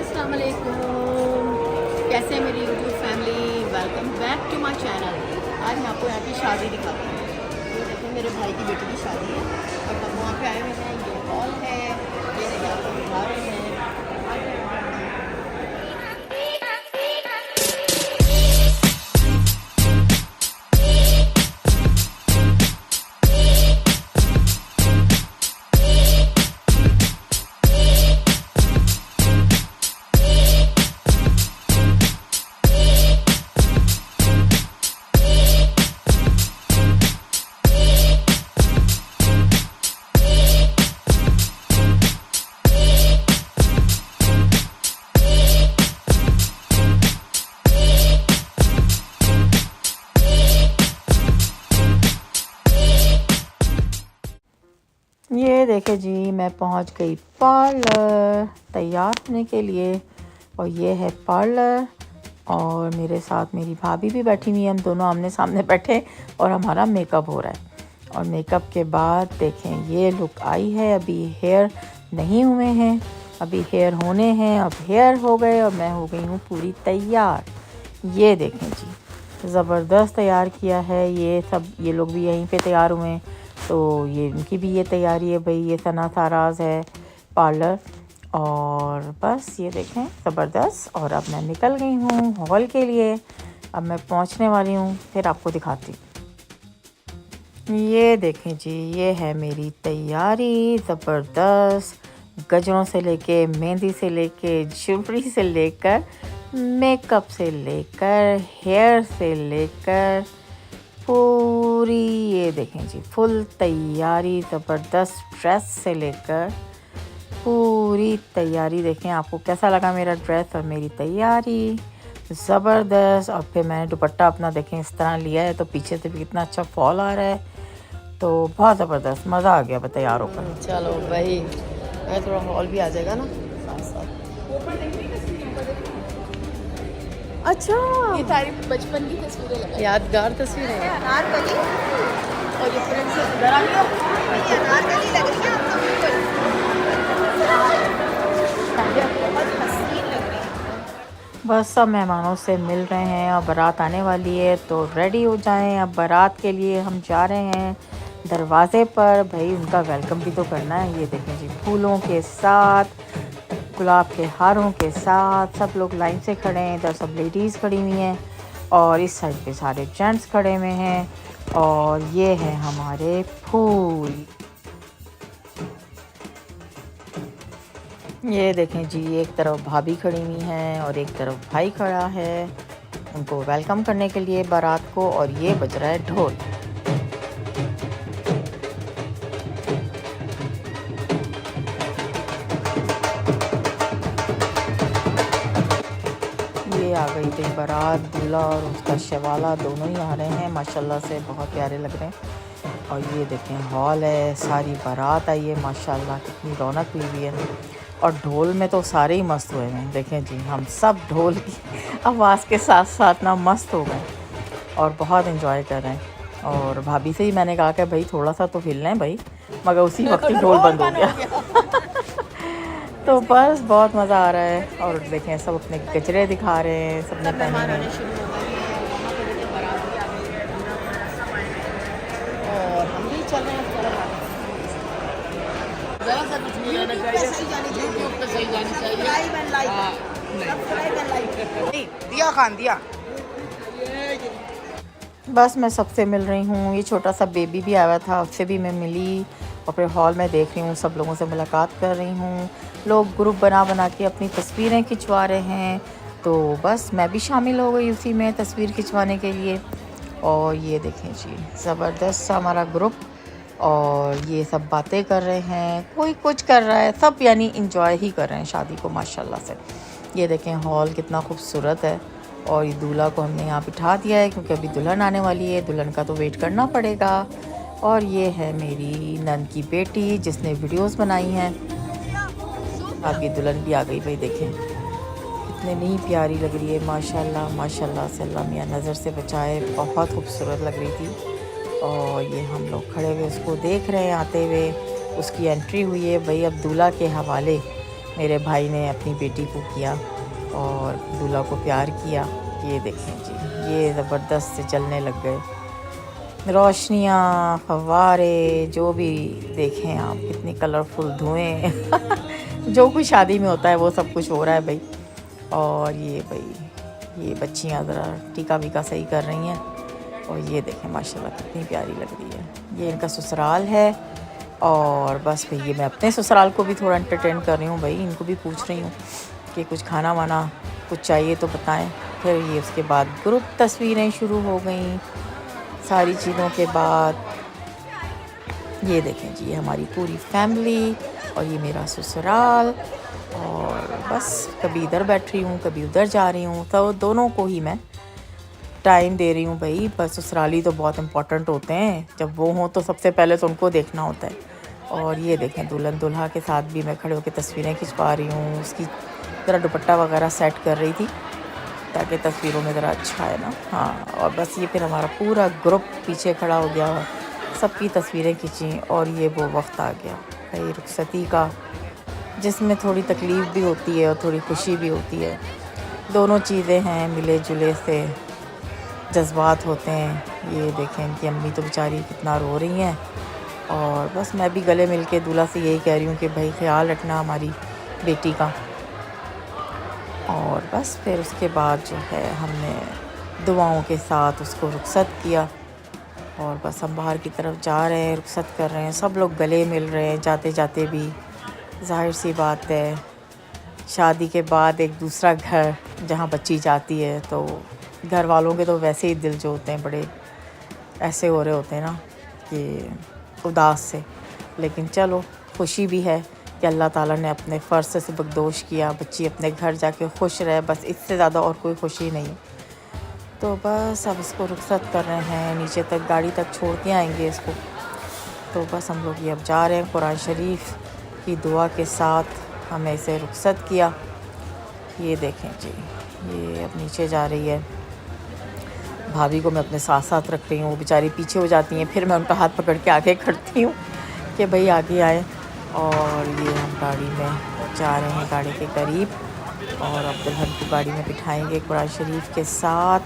अस्सलाम वालेकुम। कैसे मेरी YouTube family, welcome back to my channel. आज मैं आपको यहाँ की शादी दिखाती हूँ। ये देखिए मेरे भाई की बेटी की शादी है और हम वहाँ पे आए हुए हैं। ये हॉल है, ये देखिए आपको दिखा रहे हैं। ये देखे जी, मैं पहुंच गई पार्लर तैयार होने के लिए। और ये है पार्लर और मेरे साथ मेरी भाभी भी बैठी हुई है। हम दोनों आमने सामने बैठे और हमारा मेकअप हो रहा है। और मेकअप के बाद देखें ये लुक आई है। अभी हेयर नहीं हुए हैं, अभी हेयर होने हैं। अब हेयर हो गए और मैं हो गई हूँ पूरी तैयार। ये देखें जी, ज़बरदस्त तैयार किया है। ये सब ये लोग भी यहीं पे तैयार हुए हैं, तो ये इनकी भी ये तैयारी है भाई। ये सना साराज है पार्लर। और बस ये देखें ज़बरदस्त। और अब मैं निकल गई हूँ हॉल के लिए। अब मैं पहुँचने वाली हूँ, फिर आपको दिखाती हूँ। ये देखें जी, ये है मेरी तैयारी ज़बरदस्त। गजरों से लेके, मेहंदी से लेके, ज्वेलरी से लेकर, मेकअप से लेकर, हेयर से लेकर पूरी ये देखें जी फुल तैयारी ज़बरदस्त। ड्रेस से लेकर पूरी तैयारी देखें। आपको कैसा लगा मेरा ड्रेस और मेरी तैयारी? ज़बरदस्त। और फिर मैंने दुपट्टा अपना देखें इस तरह लिया है, तो पीछे से भी कितना अच्छा फॉल आ रहा है। तो बहुत ज़बरदस्त, मज़ा आ गया तैयार होकर। चलो भाई, मैं थोड़ा हॉल भी आ जाएगा ना साथ साथ। अच्छा, ये सारी बचपन की तस्वीरें लगा यादगार तस्वीर है। अनारकली और ये प्रिंसेस इधर आ गया। ये अनारकली लग रही है आपको बिल्कुल बहुत हसीन लग रही है। बस सब मेहमानों से मिल रहे हैं और बारात आने वाली है, तो रेडी हो जाएं। अब बारात के लिए हम जा रहे हैं दरवाज़े पर। भाई उनका वेलकम भी तो करना है। ये देखें जी, फूलों के साथ, गुलाब के हारों के साथ सब लोग लाइन से खड़े हैं। इधर सब लेडीज़ खड़ी हुई हैं और इस साइड पे सारे जेंट्स खड़े हुए हैं। और ये है हमारे फूल। ये देखें जी, एक तरफ भाभी खड़ी हुई हैं और एक तरफ भाई खड़ा है उनको वेलकम करने के लिए बारात को। और ये बज रहा है ढोल। ये आ गई थी बारात। दूल्हा और उसका शवाला दोनों ही आ रहे हैं, माशाल्लाह से बहुत प्यारे लग रहे हैं। और ये देखें हॉल है, सारी बारात आई है, माशाल्लाह कितनी रौनक हुई हुई है। और ढोल में तो सारे ही मस्त हुए हैं। देखें जी, हम सब ढोल की आवाज़ के साथ साथ ना मस्त हो गए और बहुत इन्जॉय कर रहे हैं। और भाभी से ही मैंने कहा कि भाई थोड़ा सा तो हिल लें भाई, मगर उसी वक्त ही ढोल बंद हो गया। तो बस बहुत मज़ा आ रहा है। और देखें सब अपने गजरे दिखा रहे हैं, सबने पहने हैं। और हम भी चल रहे हैं ज़रा सा कुछ नहीं रहना चाहिए, यूट्यूब पे सही जानी चाहिए। लाइव एंड लाइव दिया खान दिया। बस मैं सबसे मिल रही हूँ। ये छोटा सा बेबी भी आया था, उससे भी मैं मिली। और फिर हॉल में देख रही हूँ, सब लोगों से मुलाकात कर रही हूँ। लोग ग्रुप बना बना के अपनी तस्वीरें खिंचवा रहे हैं, तो बस मैं भी शामिल हो गई उसी में तस्वीर खिंचवाने के लिए। और ये देखें जी, ज़बरदस्त हमारा ग्रुप। और ये सब बातें कर रहे हैं, कोई कुछ कर रहा है, सब यानी इंजॉय ही कर रहे हैं शादी को माशाल्लाह से। ये देखें हॉल कितना खूबसूरत है। और ये दूल्हा को हमने यहाँ बिठा दिया है क्योंकि अभी दुल्हन आने वाली है, दुल्हन का तो वेट करना पड़ेगा। और ये है मेरी नंद की बेटी जिसने वीडियोस बनाई हैं। अब ये दुल्हन भी आ गई भाई, देखें कितने नहीं प्यारी लग रही है माशाल्लाह माशाल्लाह से। अल्लाह मियाँ नज़र से बचाए, बहुत खूबसूरत लग रही थी। और ये हम लोग खड़े हुए उसको देख रहे हैं आते हुए। उसकी एंट्री हुई है भाई। अब दूल्हा के हवाले मेरे भाई ने अपनी बेटी को किया और दूल्हा को प्यार किया। ये देखें जी, ये ज़बरदस्त से चलने लग गए। रोशनियाँ, फव्वारे, जो भी देखें आप, कितनी कलरफुल धुएं जो कुछ शादी में होता है वो सब कुछ हो रहा है भाई। और ये भाई ये बच्चियाँ ज़रा टीका वीका सही कर रही हैं। और ये देखें माशाल्लाह कितनी प्यारी लग रही है। ये इनका ससुराल है। और बस भाई ये मैं अपने ससुराल को भी थोड़ा एंटरटेन कर रही हूँ भाई। इनको भी पूछ रही हूँ कि कुछ खाना वाना कुछ चाहिए तो बताएं। फिर ये उसके बाद ग्रुप तस्वीरें शुरू हो गई। सारी चीज़ों के बाद ये देखें जी, ये हमारी पूरी फैमिली और ये मेरा ससुराल। और बस कभी इधर बैठ रही हूँ, कभी उधर जा रही हूँ, तो दोनों को ही मैं टाइम दे रही हूँ भाई। बस ससुराली तो बहुत इम्पोर्टेंट होते हैं, जब वो हों तो सबसे पहले तो उनको देखना होता है। और ये देखें दुल्हन दुल्हा के साथ भी मैं खड़े होकर तस्वीरें खिंचवा रही हूँ। उसकी ज़रा दुपट्टा वगैरह सेट कर रही थी ताकि तस्वीरों में ज़रा अच्छा है ना। हाँ, और बस ये फिर हमारा पूरा ग्रुप पीछे खड़ा हो गया, सबकी तस्वीरें खींची। और ये वो वक्त आ गया भाई रुखसती का, जिसमें थोड़ी तकलीफ़ भी होती है और थोड़ी खुशी भी होती है। दोनों चीज़ें हैं, मिले जुले से जज्बात होते हैं। ये देखें इनकी अम्मी तो बेचारी कितना रो रही हैं। और बस मैं भी गले मिल के दूल्हा से यही कह रही हूँ कि भाई ख्याल रखना हमारी बेटी का। और बस फिर उसके बाद जो है हमने दुआओं के साथ उसको रुखसत किया। और बस हम बाहर की तरफ जा रहे हैं, रुखसत कर रहे हैं, सब लोग गले मिल रहे हैं जाते जाते भी। ज़ाहिर सी बात है, शादी के बाद एक दूसरा घर जहाँ बच्ची जाती है तो घर वालों के तो वैसे ही दिल जो होते हैं बड़े ऐसे हो रहे होते हैं ना कि उदास से। लेकिन चलो खुशी भी है कि अल्लाह ताला ने अपने फ़र्ज़ से सबकदोश किया, बच्ची अपने घर जाके खुश रहे, बस इससे ज़्यादा और कोई खुशी नहीं। तो बस अब इसको रुखसत कर रहे हैं, नीचे तक गाड़ी तक छोड़ के आएंगे इसको। तो बस हम लोग ये अब जा रहे हैं। कुरान शरीफ की दुआ के साथ हमें इसे रुखसत किया। ये देखें जी, ये अब नीचे जा रही है। भाभी को मैं अपने साथ साथ रख रही हूँ, वो बेचारी पीछे हो जाती हैं, फिर मैं उनका हाथ पकड़ के आगे करती हूँ कि भाई आगे आए। और ये हम गाड़ी में जा रहे हैं, गाड़ी के करीब। और अब दुल्हन को गाड़ी में बिठाएंगे, कुरान शरीफ के साथ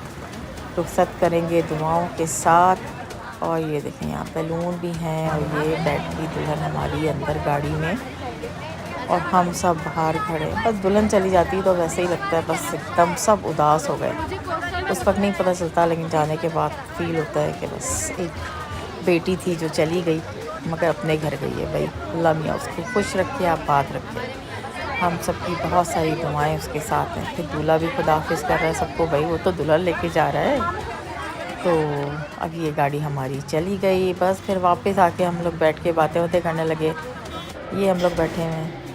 रुखसत करेंगे, दुआओं के साथ। और ये देखें यहाँ बैलून भी हैं। और ये बैठी दुल्हन हमारी अंदर गाड़ी में और हम सब बाहर खड़े। बस दुल्हन चली जाती है तो वैसे ही लगता है बस एकदम सब उदास हो गए। उस वक्त नहीं पता चलता, लेकिन जाने के बाद फील होता है कि बस एक बेटी थी जो चली गई मगर अपने घर गई है। भाई अल्लाह मियाँ उसको खुश रखे, आबाद रखे। हम सबकी बहुत सारी दुआएं उसके साथ हैं। फिर दूल्हा भी खुदा हाफिज़ कर रहा है सबको, भाई वो तो दुल्हन लेके जा रहा है। तो अब ये गाड़ी हमारी चली गई। बस फिर वापस आके हम लोग बैठ के बातें वातें करने लगे। ये हम लोग बैठे हुए हैं।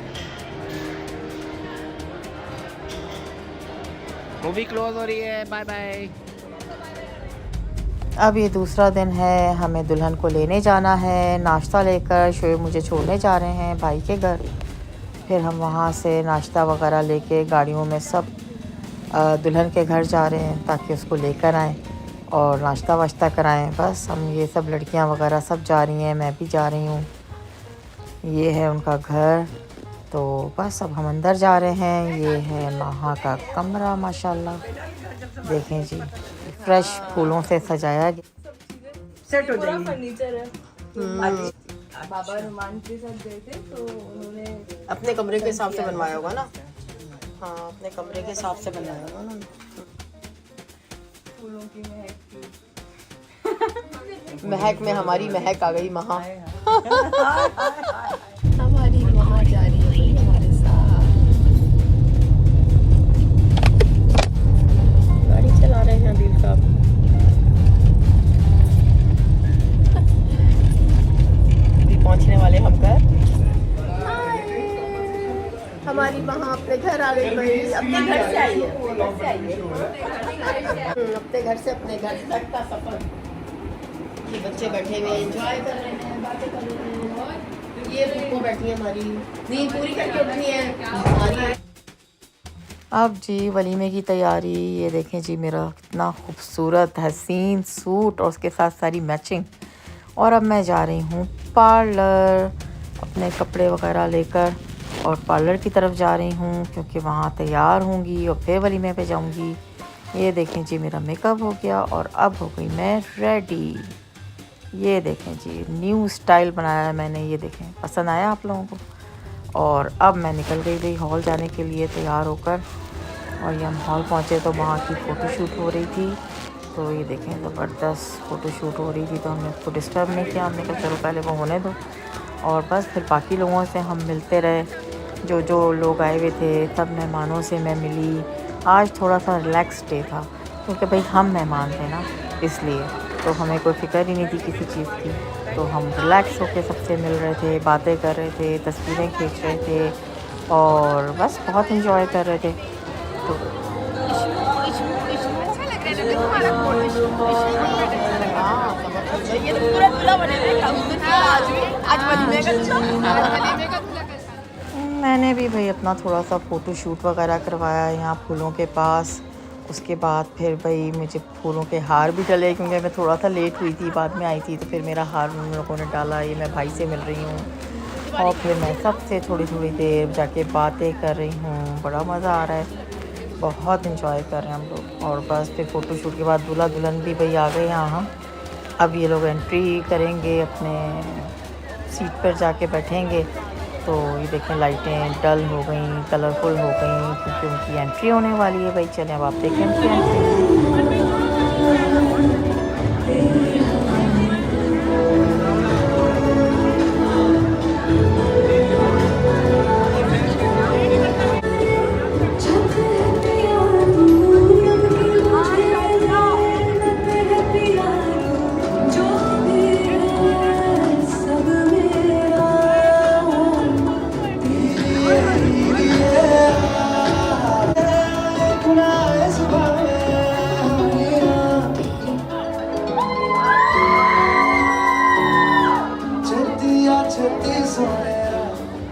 मूवी क्लोज हो रही है, बाय बाय। अब ये दूसरा दिन है, हमें दुल्हन को लेने जाना है नाश्ता लेकर। शोएब मुझे छोड़ने जा रहे हैं भाई के घर। फिर हम वहाँ से नाश्ता वगैरह लेके गाड़ियों में सब दुल्हन के घर जा रहे हैं ताकि उसको लेकर आएँ और नाश्ता वाश्ता कराएं। बस हम ये सब लड़कियाँ वगैरह सब जा रही हैं, मैं भी जा रही हूँ। ये है उनका घर। तो बस अब हम अंदर जा रहे हैं। ये है वहाँ का कमरा, माशाल्लाह देखें जी, फ्रेश फूलों से सजाया गया। सेट हो जाएगी। फर्नीचर है। बाबा रुमान के साथ गए थे तो उन्होंने अपने कमरे के हिसाब से बनवाया होगा ना। हाँ, अपने कमरे के हिसाब से बनाया होगा ना। फूलों की महक की। महक में हमारी महक आ गई महा। हमारी वहाँ जा रही है हमारे साथ। गाड़ी चला रहे हैं दिल साहब। अभी पहुँचने वाले हम घर। हमारी वहाँ अपने घर आ गई भाई, अपने घर से आई है। अपने घर से अपने घर तक का सफर। ये बच्चे बैठे हुए एंजॉय कर रहे हैं, बातें कर रहे हैं। और ये बुको बैठी है हमारी, नींद पूरी करके उठनी है हमारी। अब जी वलीमे की तैयारी। ये देखें जी, मेरा कितना खूबसूरत हसीन सूट और उसके साथ सारी मैचिंग। और अब मैं जा रही हूँ पार्लर अपने कपड़े वगैरह लेकर। और पार्लर की तरफ जा रही हूँ क्योंकि वहाँ तैयार होंगी और फिर वलीमे पे जाऊँगी। ये देखें जी मेरा मेकअप हो गया और अब हो गई मैं रेडी। ये देखें जी न्यू स्टाइल बनाया है मैंने। ये देखें पसंद आया आप लोगों को। और अब मैं निकल गई हॉल जाने के लिए तैयार होकर। और ये हम हॉल पहुँचे तो वहाँ की फ़ोटोशूट हो रही थी। तो ये देखें ज़बरदस्त फ़ोटोशूट हो रही थी तो हमने उसको डिस्टर्ब नहीं किया। हमने कहा चलो पहले वो होने दो। और बस फिर बाकी लोगों से हम मिलते रहे। जो लोग आए हुए थे सब मेहमानों से मैं मिली। आज थोड़ा सा रिलैक्स डे था क्योंकि भाई हम मेहमान थे ना, इसलिए तो हमें कोई फ़िक्र ही नहीं थी किसी चीज़ की। तो हम रिलैक्स होकर सबसे मिल रहे थे, बातें कर रहे थे, तस्वीरें खींच रहे थे और बस बहुत इंजॉय कर रहे थे। तो मैंने भी भाई अपना थोड़ा सा फ़ोटो शूट वगैरह करवाया यहाँ फूलों के पास। उसके बाद फिर भाई मुझे फूलों के हार भी डले क्योंकि मैं थोड़ा सा लेट हुई थी, बाद में आई थी तो फिर मेरा हार उन लोगों ने डाला। ये मैं भाई से मिल रही हूँ और फिर मैं सबसे थोड़ी देर जाके बातें कर रही हूँ। बड़ा मज़ा आ रहा है, बहुत इंजॉय कर रहे हैं हम लोग। और बस फिर फ़ोटो शूट के बाद दूल्हा दुल्हन भी भाई आ गए यहाँ। अब ये लोग एंट्री करेंगे, अपने सीट पर जाके बैठेंगे। तो ये देखें लाइटें डल हो गई, कलरफुल हो गई क्योंकि उनकी एंट्री होने वाली है। भाई चलें अब आप देखें उनकी एंट्री।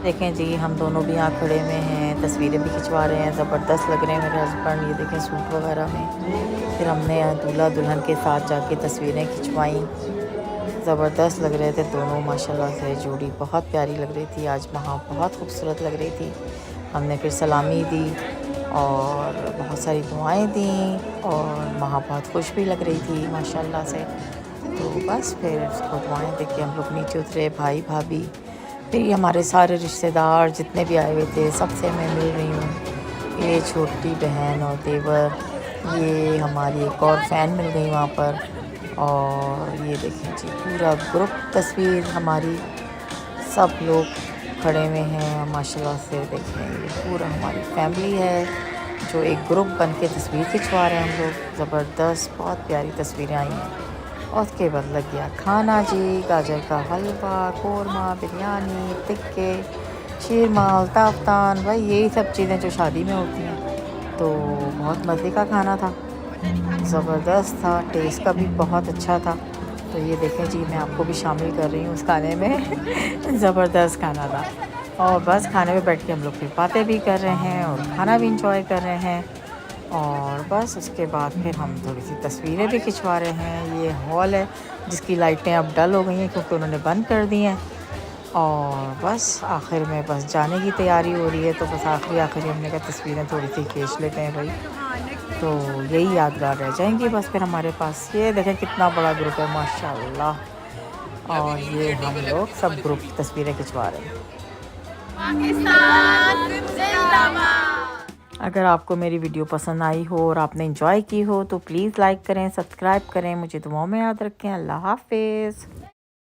देखें जी हम दोनों भी यहाँ खड़े हुए हैं, तस्वीरें भी खिंचवा रहे हैं। ज़बरदस्त लग रहे हैं मेरे हस्बैंड। ये देखें सूट वगैरह में। फिर हमने यहाँ दूल्हा दुल्हन के साथ जाके तस्वीरें खिंचवाई। ज़बरदस्त लग रहे थे दोनों माशाल्लाह से। जोड़ी बहुत प्यारी लग रही थी आज वहाँ, बहुत खूबसूरत लग रही थी। हमने फिर सलामी दी और बहुत सारी दुआएं दी और वहाँ बहुत खुश भी लग रही थी माशाल्लाह से। तो बस फिर उसको दुआएं देख के हम लोग नीचे उतरे, भाई भाभी। फिर ये हमारे सारे रिश्तेदार जितने भी आए हुए थे सबसे मैं मिल रही हूँ। ये छोटी बहन और देवर, ये हमारी एक और फ़ैन मिल गई वहाँ पर। और ये देखें जी पूरा ग्रुप तस्वीर हमारी, सब लोग खड़े हुए हैं माशाल्लाह से। देखें ये पूरा हमारी फैमिली है जो एक ग्रुप बन के तस्वीर खिंचवा रहे हैं हम लोग। ज़बरदस्त बहुत प्यारी तस्वीरें आई हैं। और उसके बाद लग गया खाना जी, गाजर का हलवा, कोरमा, बिरयानी, टिक्के, शीरमाल, ताफ्तान, भाई यही सब चीज़ें जो शादी में होती हैं। तो बहुत मज़े का खाना था, ज़बरदस्त था, टेस्ट का भी बहुत अच्छा था। तो ये देखें जी मैं आपको भी शामिल कर रही हूँ उस खाने में। ज़बरदस्त खाना था। और बस खाने में बैठ के हम लोग फिर बातें भी कर रहे हैं और खाना भी इंजॉय कर रहे हैं। और बस उसके बाद फिर हम थोड़ी सी तस्वीरें भी खिंचवा रहे हैं। ये हॉल है जिसकी लाइटें अब डल हो गई हैं क्योंकि उन्होंने बंद कर दी हैं। और बस आखिर में बस जाने की तैयारी हो रही है। तो बस आखिरी हमने कहा तस्वीरें थोड़ी सी खींच लेते हैं भाई, तो यही यादगार रह जाएंगी बस फिर हमारे पास। ये देखें कितना बड़ा ग्रुप है माशाल्लाह। और ये हम लोग सब ग्रुप की तस्वीरें खिंचवा रहे हैं। अगर आपको मेरी वीडियो पसंद आई हो और आपने एंजॉय की हो तो प्लीज़ लाइक करें, सब्सक्राइब करें। मुझे दुआओं में याद रखें। अल्लाह हाफिज़।